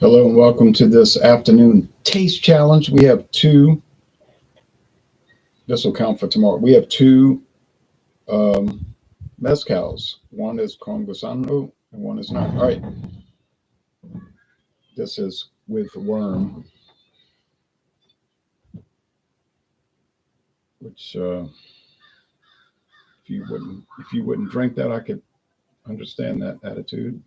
Hello and welcome to this afternoon taste challenge. We have two. This will count for tomorrow. We have two um, mezcals. One is conversano and one is not. All right. This is with worm, which if you wouldn't drink that, I could understand that attitude.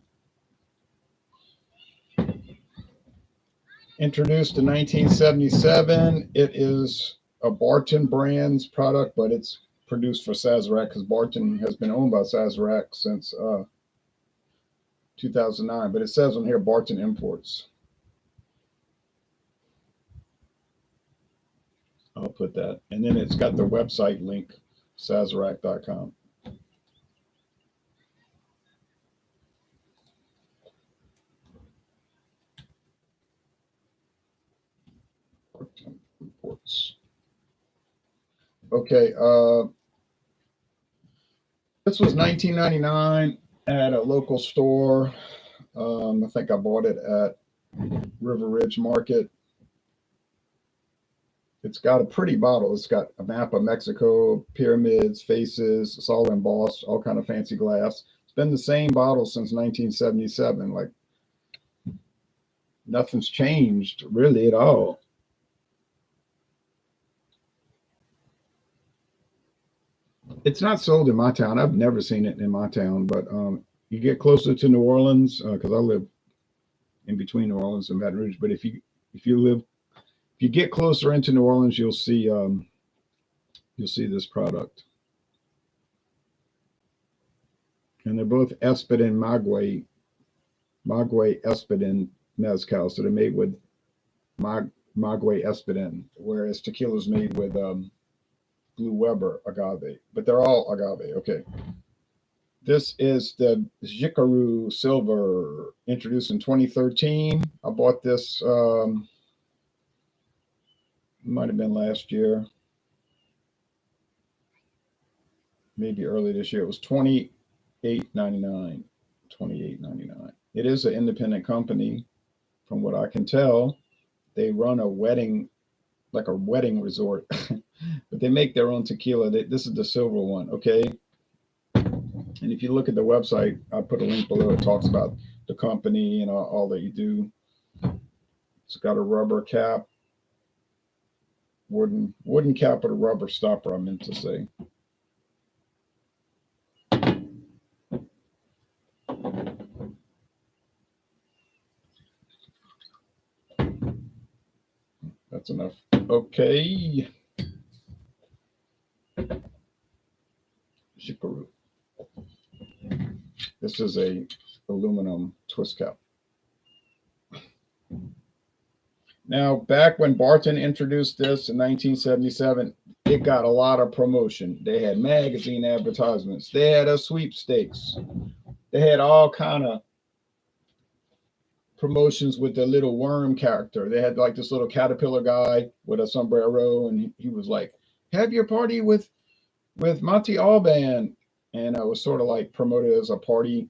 Introduced in 1977, it is a Barton Brands product, but it's produced for Sazerac because Barton has been owned by Sazerac since 2009. But it says on here Barton Imports. I'll put that. And then it's got the website link, sazerac.com. Barton Imports. Okay, this was $19.99 at a local store. I think I bought it at River Ridge Market. It's got a pretty bottle. It's got a map of Mexico, pyramids, faces. It's all embossed, all kind of fancy glass. It's been the same bottle since 1977. Like nothing's changed really at all. It's not sold in my town. I've never seen it in my town, but you get closer to New Orleans because I live in between New Orleans and Baton Rouge. But if you get closer into New Orleans, you'll see this product. And they're both Espadín Maguay Espadín mezcal. So they're made with Maguay Espadín, whereas tequila is made with Blue Weber agave, but they're all agave. Okay. This is the Xicaru Silver, introduced in 2013. I bought this, might have been last year, maybe early this year. It was $28.99. $28.99. It is an independent company, from what I can tell. They run a wedding resort, but they make their own tequila. This is the silver one, okay? And if you look at the website, I put a link below. It talks about the company and all that you do. It's got a rubber cap, wooden cap with a rubber stopper, I meant to say. That's enough. Okay. Xicaru. This is a aluminum twist cap. Now, back when Barton introduced this in 1977, it got a lot of promotion. They had magazine advertisements. They had a sweepstakes. They had all kind of promotions with the little worm character. They had like this little caterpillar guy with a sombrero, and he was like, "Have your party with Monte Alban," and it was sort of like promoted as a party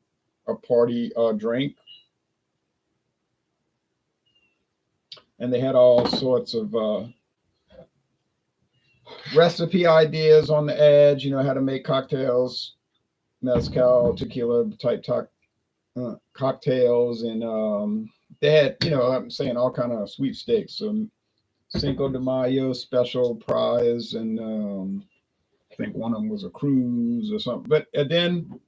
drink. And they had all sorts of recipe ideas on the edge. You know how to make cocktails, mezcal, tequila type cocktails, and they had, I'm saying, all kind of sweepstakes. Cinco de Mayo special prize, and I think one of them was a cruise or something. But then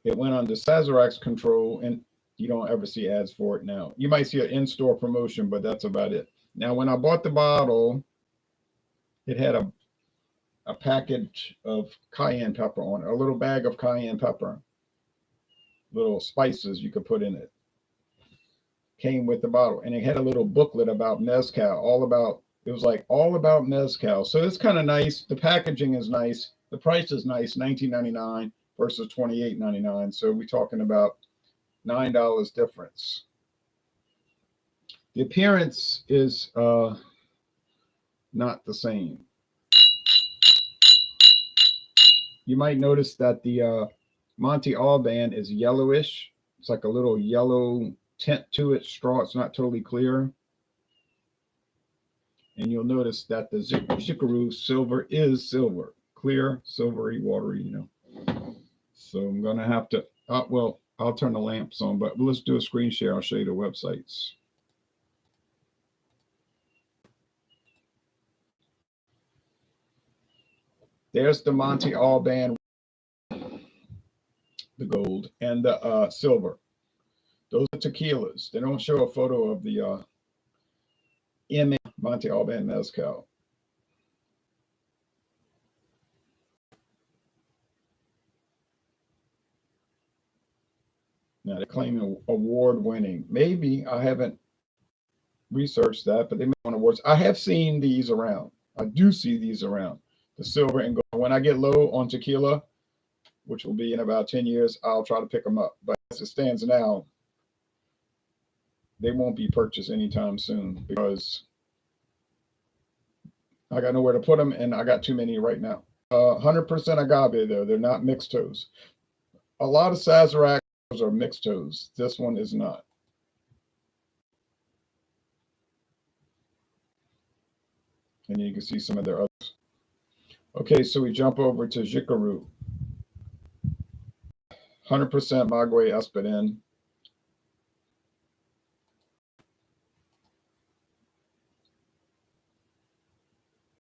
it went under Sazerac's control, and you don't ever see ads for it now. You might see an in-store promotion, but that's about it. Now, when I bought the bottle, it had a package of cayenne pepper on it, a little bag of cayenne pepper, little spices you could put in it. Came with the bottle, and it had a little booklet about mezcal, it was like all about mezcal. So it's kind of nice. The packaging is nice. The price is nice, $19.99 versus $28.99. So we're talking about $9 difference. The appearance is not the same. You might notice that the Monte Alban is yellowish It's like a little yellow tint to it, straw. It's not totally clear. And you'll notice that the Xicaru Silver is silver, clear, silvery, watery, So I'm going to have to, well, I'll turn the lamps on, but let's do a screen share. I'll show you the websites. There's the Monte Alban, the gold, and the silver. Those are tequilas. They don't show a photo of the Monte Alban mezcal. Now they're claiming award winning. Maybe I haven't researched that, but they may win awards. I have seen these around. I do see these around. The silver and gold. When I get low on tequila, which will be in about 10 years, I'll try to pick them up. But as it stands now, they won't be purchased anytime soon because I got nowhere to put them and I got too many right now. 100% agave though. They're not mixed toes. A lot of Sazerac are mixed toes. This one is not. And you can see some of their others. Okay, so we jump over to Xicaru. 100% Maguay Espadín.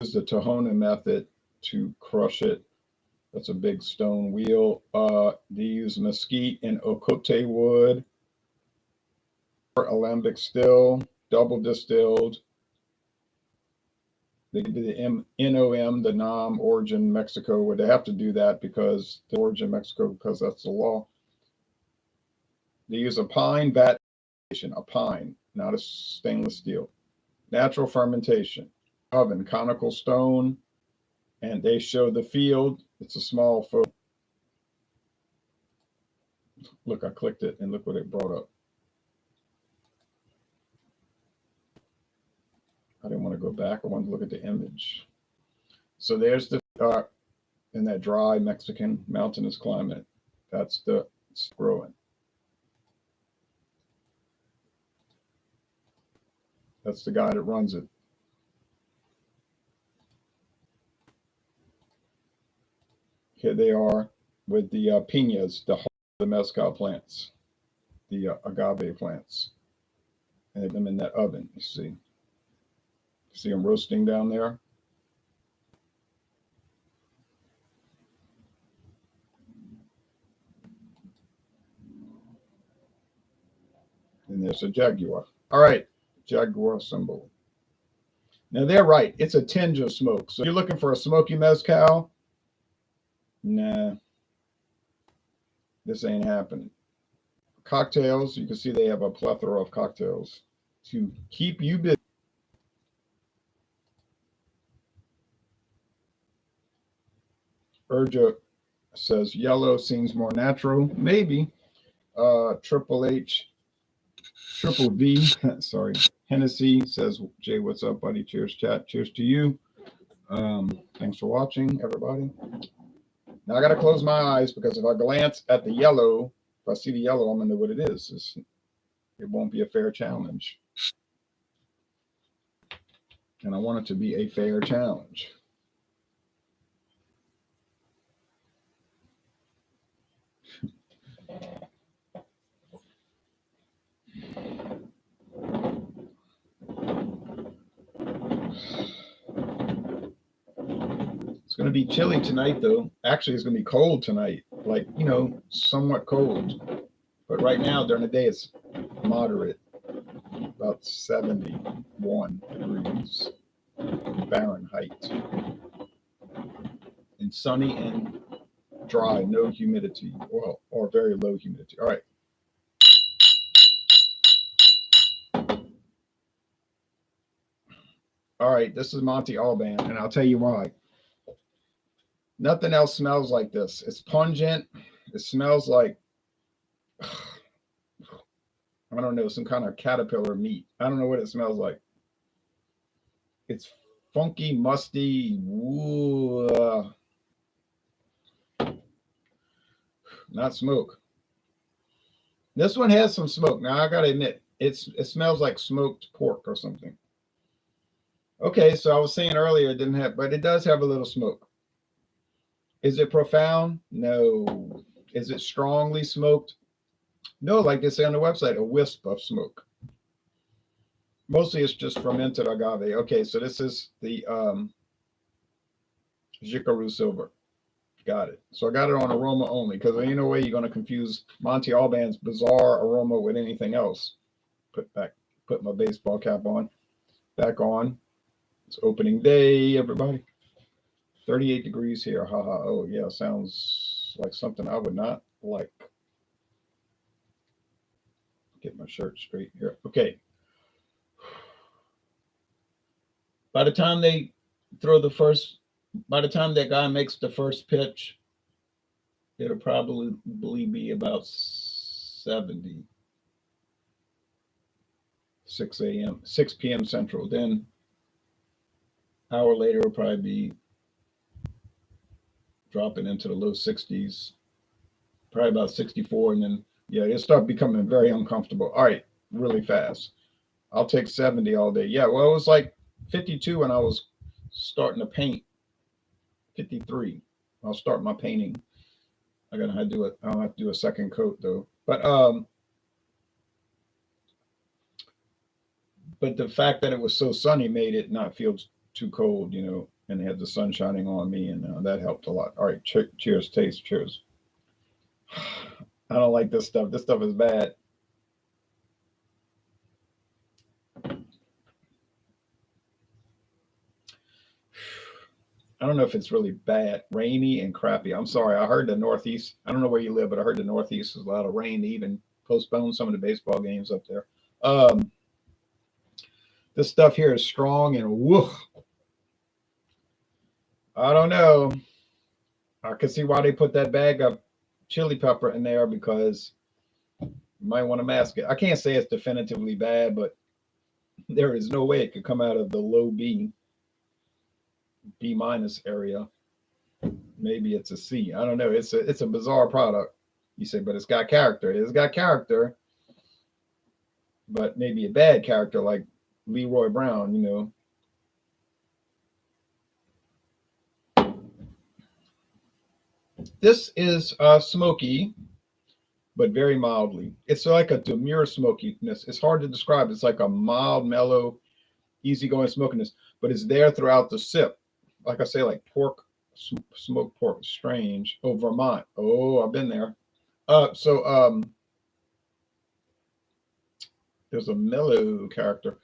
This is the Tahona method to crush it. That's a big stone wheel. They use mesquite and ocote wood. Alembic still, double distilled. They do the NOM, the NOM, origin Mexico, where they have to do that because the origin Mexico, because that's the law. They use a pine vat, a pine, not a stainless steel. Natural fermentation, oven, conical stone, and they show the field. It's a small photo. Look, I clicked it and look what it brought up. I didn't want to go back. I wanted to look at the image. So there's the in that dry Mexican mountainous climate. That's the it's growing. That's the guy that runs it. Here they are with the piñas, the mezcal plants, the agave plants, and them in that oven. You see them roasting down there. And there's a jaguar. All right, jaguar symbol. Now they're right. It's a tinge of smoke. So you're looking for a smoky mezcal? Nah, this ain't happening. Cocktails, you can see they have a plethora of cocktails to keep you busy. Urja says yellow seems more natural. Maybe. Triple H, Triple V, sorry. Hennessy says, Jay, what's up, buddy? Cheers, chat. Cheers to you. Thanks for watching, everybody. Now I got to close my eyes because if I glance at the yellow, if I see the yellow, I'm going to know what it is. It won't be a fair challenge. And I want it to be a fair challenge. It's going to be chilly tonight, though. Actually, it's going to be cold tonight, like, somewhat cold. But right now, during the day, it's moderate, about 71 degrees Fahrenheit. And sunny and dry, no humidity, or very low humidity. All right. All right, this is Monte Alban, and I'll tell you why. Nothing else smells like this. It's pungent. It smells like, I don't know, some kind of caterpillar meat. I don't know what it smells like. It's funky, musty. Not smoke. This one has some smoke. Now I gotta admit, it smells like smoked pork or something. Okay, so I was saying earlier it didn't have, but it does have a little smoke. Is it profound? No. Is it strongly smoked? No, like they say on the website, a wisp of smoke. Mostly it's just fermented agave. Okay, so this is the Xicaru Silver. Got it. So I got it on aroma only because there ain't no way you're going to confuse Monte Alban's bizarre aroma with anything else. Put my baseball cap on. Back on. It's opening day, everybody. 38 degrees here. Haha. Oh, yeah. Sounds like something I would not like. Get my shirt straight here. Okay. By the time they throw the first, by the time that guy makes the first pitch, it'll probably be about 70. 6 a.m., 6 p.m. Central. Then hour later, it'll probably be dropping into the low 60s, probably about 64. And then, yeah, it'll start becoming very uncomfortable. All right, really fast. I'll take 70 all day. Yeah, well, it was like 52 when I was starting to paint. 53. I'll start my painting. I gotta have to do it. I'll have to do a second coat though. But the fact that it was so sunny made it not feel too cold, and it had the sun shining on me, and that helped a lot. All right, cheers, taste, cheers. I don't like this stuff. This stuff is bad. I don't know if it's really bad, rainy and crappy. I'm sorry. I heard the Northeast. I don't know where you live, but I heard the Northeast is a lot of rain. They even postponed some of the baseball games up there. This stuff here is strong and woof. I don't know. I can see why they put that bag of chili pepper in there because you might want to mask it. I can't say it's definitively bad, but there is no way it could come out of the low B minus area. Maybe it's a C. I don't know. It's a bizarre product. You say, but it's got character. It's got character, but maybe a bad character like Leroy Brown. This is smoky, but very mildly. It's like a demure smokiness. It's hard to describe. It's like a mild, mellow, easygoing smokiness, but it's there throughout the sip. Like I say, like pork, smoked pork. Strange. Oh, Vermont. Oh, I've been there. There's a mellow character.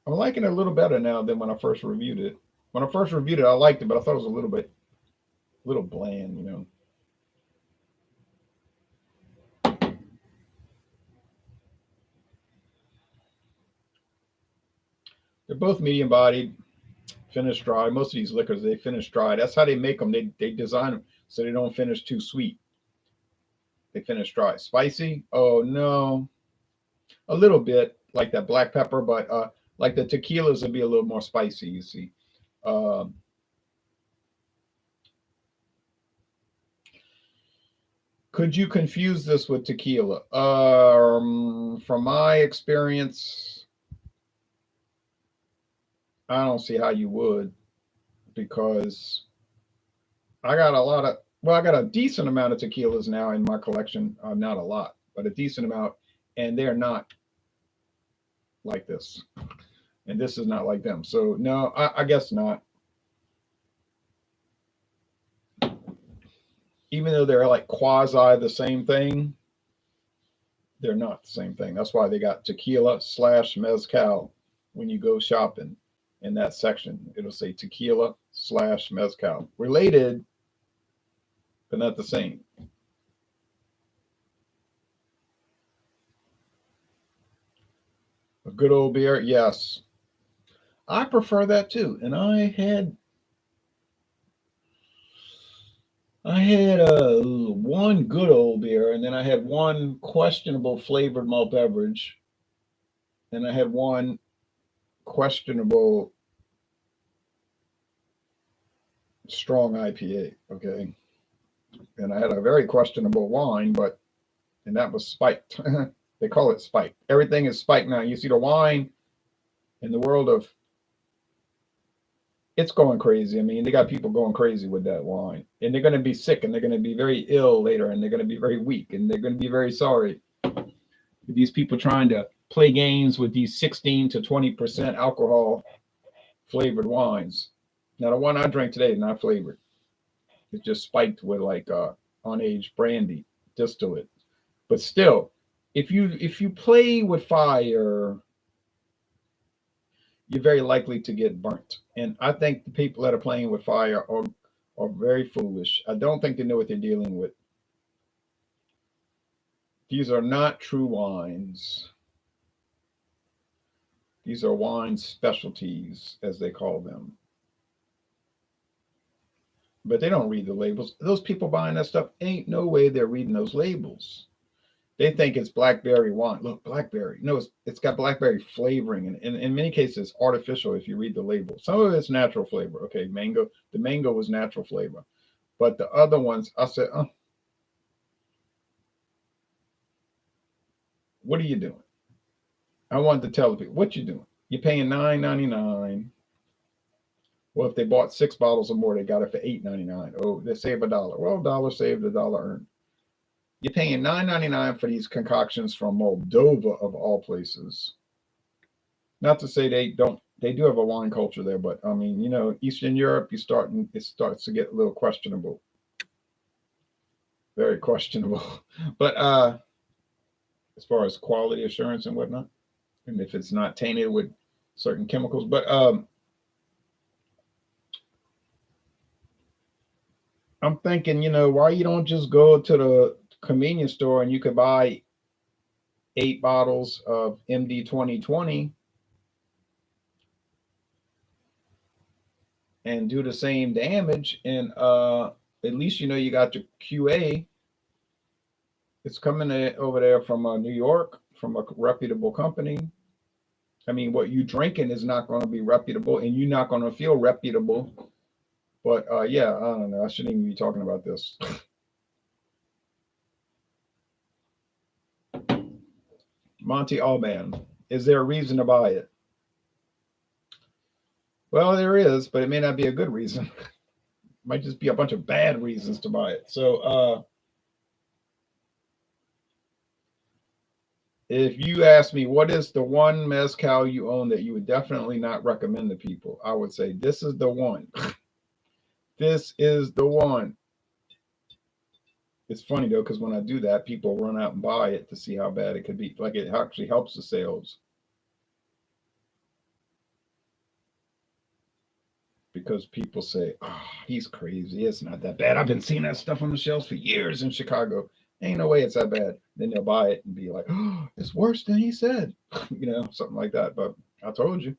I'm liking it a little better now than when I first reviewed it. When I first reviewed it, I liked it, but I thought it was a little bland. They're both medium bodied, finished dry. Most of these liquors, they finish dry. That's how they make them. They design them so they don't finish too sweet. They finish dry. Spicy? Oh, no. A little bit, like that black pepper, but like the tequilas would be a little more spicy, you see. Could you confuse this with tequila? From my experience, I don't see how you would, because I got a decent amount of tequilas now in my collection. Not a lot, but a decent amount, and they're not like this. And this is not like them. So no, I guess not. Even though they're like quasi the same thing, they're not the same thing. That's why they got tequila / mezcal. When you go shopping in that section, it'll say tequila / mezcal. Related, but not the same. A good old beer, yes. I prefer that too. And I had one good old beer, and then I had one questionable flavored malt beverage, and I had one questionable strong IPA. Okay. and I had a very questionable wine, and that was spiked. They call it spiked. Everything is spiked now. You see the wine in the world of, it's going crazy. I mean, they got people going crazy with that wine, and they're going to be sick, and they're going to be very ill later, and they're going to be very weak, and they're going to be very sorry. These people trying to play games with these 16 to 20% alcohol flavored wines. Now, the one I drank today is not flavored. It's just spiked with like unaged brandy distillate. But still, if you play with fire, you're very likely to get burnt. And I think the people that are playing with fire are very foolish. I don't think they know what they're dealing with. These are not true wines. These are wine specialties, as they call them. But they don't read the labels. Those people buying that stuff, ain't no way they're reading those labels. They think it's blackberry wine. Look, blackberry. No, it's got blackberry flavoring, and in many cases, it's artificial if you read the label. Some of it's natural flavor. Okay, mango. The mango was natural flavor, but the other ones, I said, oh, what are you doing? I wanted to tell the people, what you doing? You're paying $9.99. Well, if they bought 6 bottles or more, they got it for $8.99. Oh, they save $1. Well, $1 saved, $1 earned. You're paying $9.99 for these concoctions from Moldova, of all places. Not to say they do have a wine culture there, but I mean, Eastern Europe, it starts to get a little questionable. Very questionable. But as far as quality assurance and whatnot, and if it's not tainted with certain chemicals. But I'm thinking, why you don't just go to the convenience store and you could buy 8 bottles of MD 2020 and do the same damage, and at least you got your QA. It's coming over there from New York, from a reputable company. I mean, what you drinking is not going to be reputable, and you're not going to feel reputable. But yeah, I don't know. I shouldn't even be talking about this. Monte Alban. Is there a reason to buy it? Well, there is, but it may not be a good reason. It might just be a bunch of bad reasons to buy it. So if you ask me what is the one mezcal you own that you would definitely not recommend to people, I would say this is the one. This is the one. It's funny though, because when I do that, people run out and buy it to see how bad it could be. Like, it actually helps the sales. Because people say, oh, he's crazy. It's not that bad. I've been seeing that stuff on the shelves for years in Chicago. Ain't no way it's that bad. Then they'll buy it and be like, oh, it's worse than he said. Something like that. But I told you.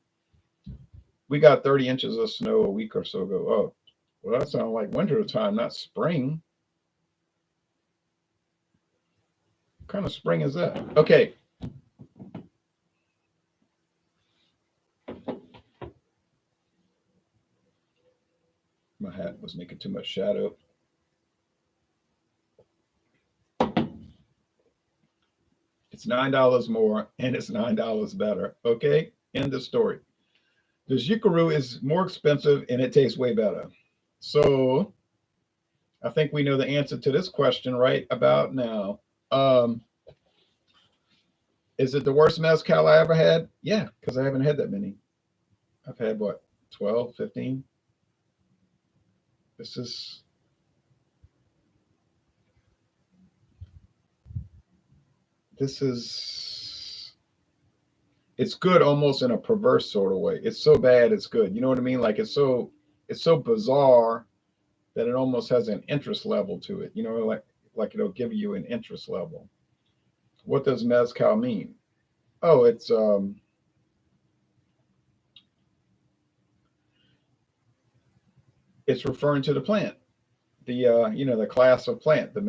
We got 30 inches of snow a week or so ago. Oh, well, that sounds like winter time, not spring. What kind of spring is that? Okay. My hat was making too much shadow. It's $9 more and it's $9 better. Okay. End of story. The Xicaru is more expensive and it tastes way better. So I think we know the answer to this question right about now. Is it the worst mezcal I ever had? Yeah, because I haven't had that many. I've had what, 12, 15? This is it's good almost in a perverse sort of way. It's so bad it's good. You know what I mean? Like, it's so bizarre that it almost has an interest level to it. Like it'll give you an interest level. What does mezcal mean? Oh, it's referring to the plant. The class of plant, the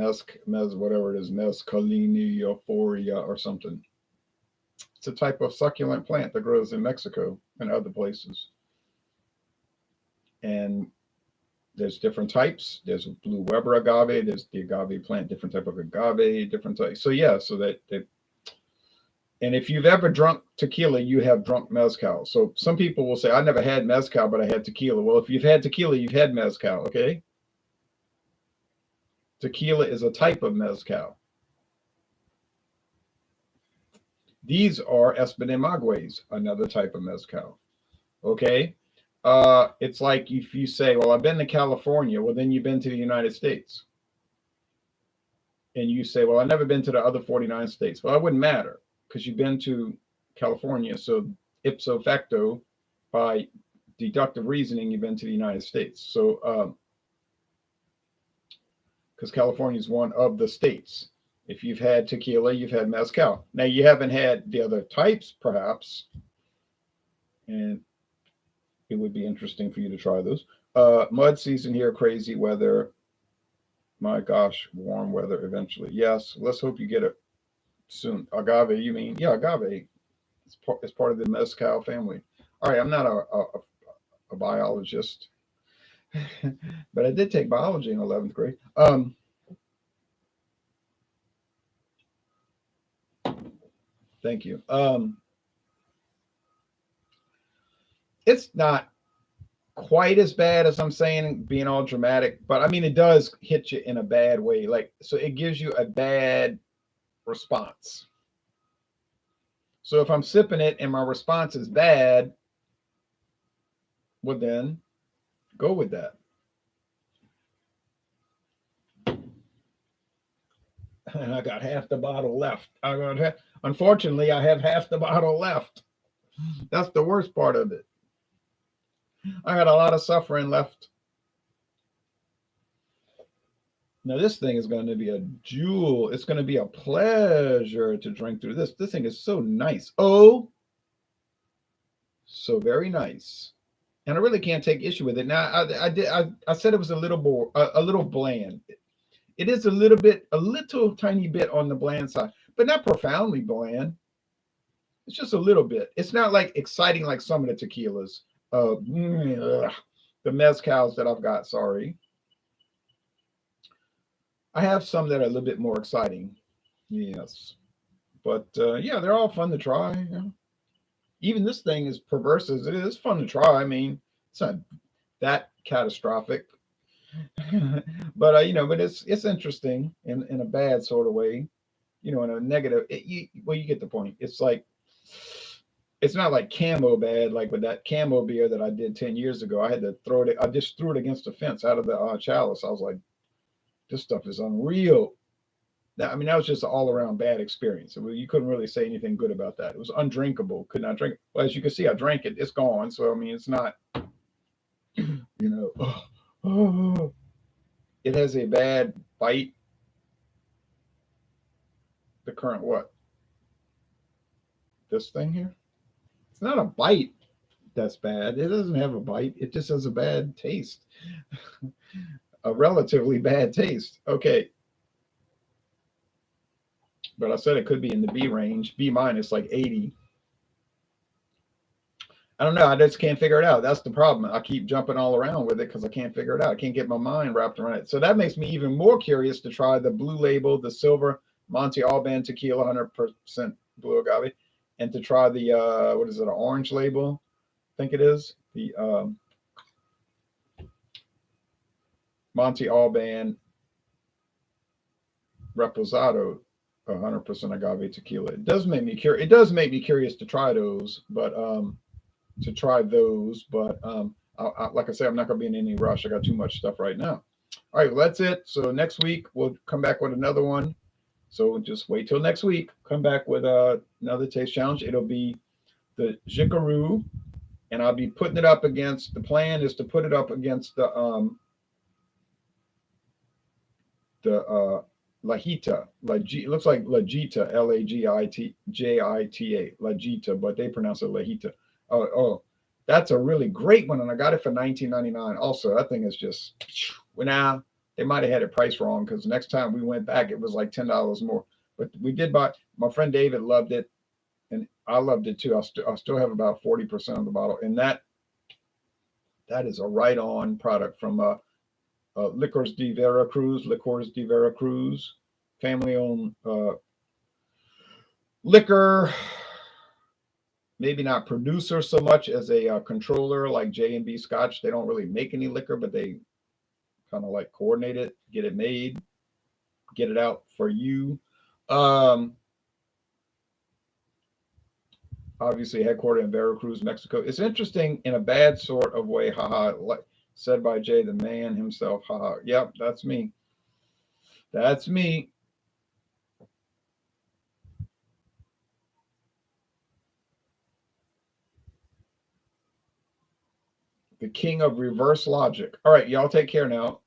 whatever it is, mescalinea or something. It's a type of succulent plant that grows in Mexico and other places. And There's different types. There's blue Weber agave. There's the agave plant, different type of agave, different types. So yeah, so that and if you've ever drunk tequila, you have drunk mezcal. So some people will say, I never had mezcal, but I had tequila. Well, if you've had tequila, you've had mezcal, okay? Tequila is a type of mezcal. These are Espadín Maguays, another type of mezcal, okay? It's like if you say, well, I've been to California, well, then you've been to the United States. And you say, well, I've never been to the other 49 states. Well, it wouldn't matter because you've been to California. So ipso facto, by deductive reasoning, you've been to the United States. So, because California is one of the states. If you've had tequila, you've had mezcal. Now, you haven't had the other types, perhaps, and it would be interesting for you to try those. Mud season here, crazy weather. My gosh, warm weather eventually. Yes, let's hope you get it soon. Agave, you mean? Yeah, agave. It's part of the mezcal family. All right, I'm not a biologist, but I did take biology in 11th grade. Thank you. It's not quite as bad as I'm saying, being all dramatic, but I mean, it does hit you in a bad way. Like, so it gives you a bad response. So if I'm sipping it and my response is bad, well, then go with that. And I got half the bottle left. Unfortunately, I have half the bottle left. That's the worst part of it. I got a lot of suffering left. Now this thing is going to be a jewel. It's going to be a pleasure to drink through this. This thing is so nice. Oh, so very nice. And I really can't take issue with it. Now I said it was a little bland. It is a little tiny bit on the bland side, but not profoundly bland. It's just a little bit. It's not like exciting like some of the tequilas. The mezcals that I've got. Sorry. I have some that are a little bit more exciting. Yes. But yeah, they're all fun to try. Yeah. Even this thing, as perverse as it is, fun to try. I mean, it's not that catastrophic. But but it's interesting in a bad sort of way. In a negative. You get the point. It's not like camo bad, like with that camo beer that I did 10 years ago. I had to throw it. I just threw it against the fence out of the chalice. I was like, this stuff is unreal. That was just an all-around bad experience. You couldn't really say anything good about that. It was undrinkable. Could not drink it. Well, as you can see, I drank it. It's gone. So it's not, it has a bad bite. The current what? This thing here? It's not a bite that's bad. It doesn't have a bite. It just has a bad taste. A relatively bad taste. Okay. But I said it could be in the B range. B minus, like 80. I don't know. I just can't figure it out. That's the problem. I keep jumping all around with it because I can't figure it out. I can't get my mind wrapped around it. So that makes me even more curious to try the blue label, the silver Monte Alban tequila, 100% blue agave, and to try the, what is it, an orange label? I think it is. The Monte Alban Reposado, 100% agave tequila. It does make me curious. It does make me curious to try those, but like I said, I'm not going to be in any rush. I got too much stuff right now. All right, well, that's it. So next week we'll come back with another one. So just wait till next week. Come back with another taste challenge. It'll be the Xicaru, and I'll be putting it up against. The plan is to put it up against the Lajita. It looks like Lajita, Lagita, Lajita, but they pronounce it Lajita. Oh, that's a really great one, and I got it for $19.99. Also, that thing is just, well, now they might have had it priced wrong because next time we went back, it was like $10 more. But we did buy. My friend David loved it, and I loved it too. I still have about 40% of the bottle, and that is a right-on product from Licores de Veracruz, family-owned liquor. Maybe not producer so much as a controller like J&B Scotch. They don't really make any liquor, but they kind of like coordinate it, get it made, get it out for you. Obviously headquartered in Veracruz, Mexico. It's interesting in a bad sort of way, haha, like said by Jay, the man himself, haha. Yep, that's me. That's me. The king of reverse logic. All right, y'all take care now.